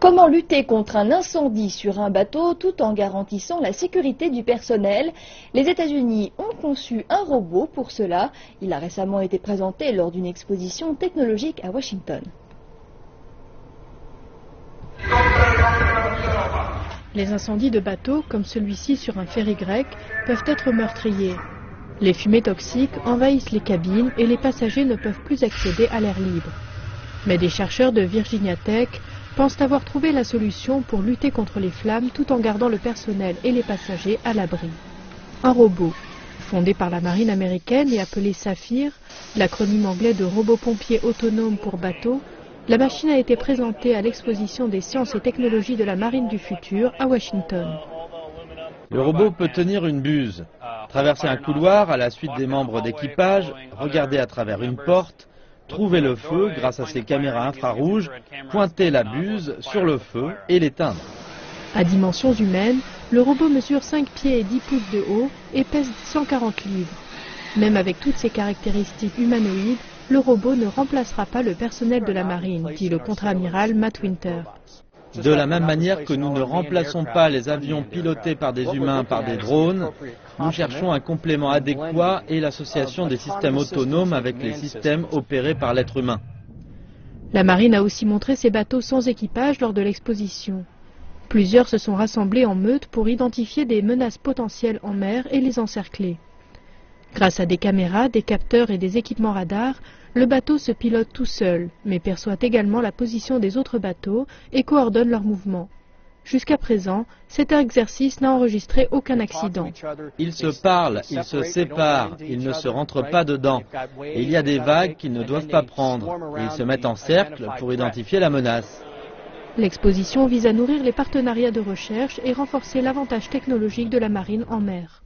Comment lutter contre un incendie sur un bateau tout en garantissant la sécurité du personnel? Les États-Unis ont conçu un robot pour cela. Il a récemment été présenté lors d'une exposition technologique à Washington. Les incendies de bateaux, comme celui-ci sur un ferry grec, peuvent être meurtriers. Les fumées toxiques envahissent les cabines et les passagers ne peuvent plus accéder à l'air libre. Mais des chercheurs de Virginia Tech pensent avoir trouvé la solution pour lutter contre les flammes tout en gardant le personnel et les passagers à l'abri. Un robot, fondé par la marine américaine et appelé Saphir, l'acronyme anglais de robot pompier autonome pour bateau, la machine a été présentée à l'exposition des sciences et technologies de la marine du futur à Washington. Le robot peut tenir une buse, traverser un couloir à la suite des membres d'équipage, regarder à travers une porte, trouver le feu grâce à ses caméras infrarouges, pointer la buse sur le feu et l'éteindre. À dimensions humaines, le robot mesure 5 pieds et 10 pouces de haut et pèse 140 livres. Même avec toutes ses caractéristiques humanoïdes, le robot ne remplacera pas le personnel de la marine, dit le contre-amiral Matt Winter. De la même manière que nous ne remplaçons pas les avions pilotés par des humains par des drones, nous cherchons un complément adéquat et l'association des systèmes autonomes avec les systèmes opérés par l'être humain. La marine a aussi montré ses bateaux sans équipage lors de l'exposition. Plusieurs se sont rassemblés en meute pour identifier des menaces potentielles en mer et les encercler. Grâce à des caméras, des capteurs et des équipements radars, le bateau se pilote tout seul, mais perçoit également la position des autres bateaux et coordonne leurs mouvements. Jusqu'à présent, cet exercice n'a enregistré aucun accident. Ils se parlent, ils se séparent, ils ne se rentrent pas dedans. Et il y a des vagues qu'ils ne doivent pas prendre. Et ils se mettent en cercle pour identifier la menace. L'exposition vise à nourrir les partenariats de recherche et renforcer l'avantage technologique de la marine en mer.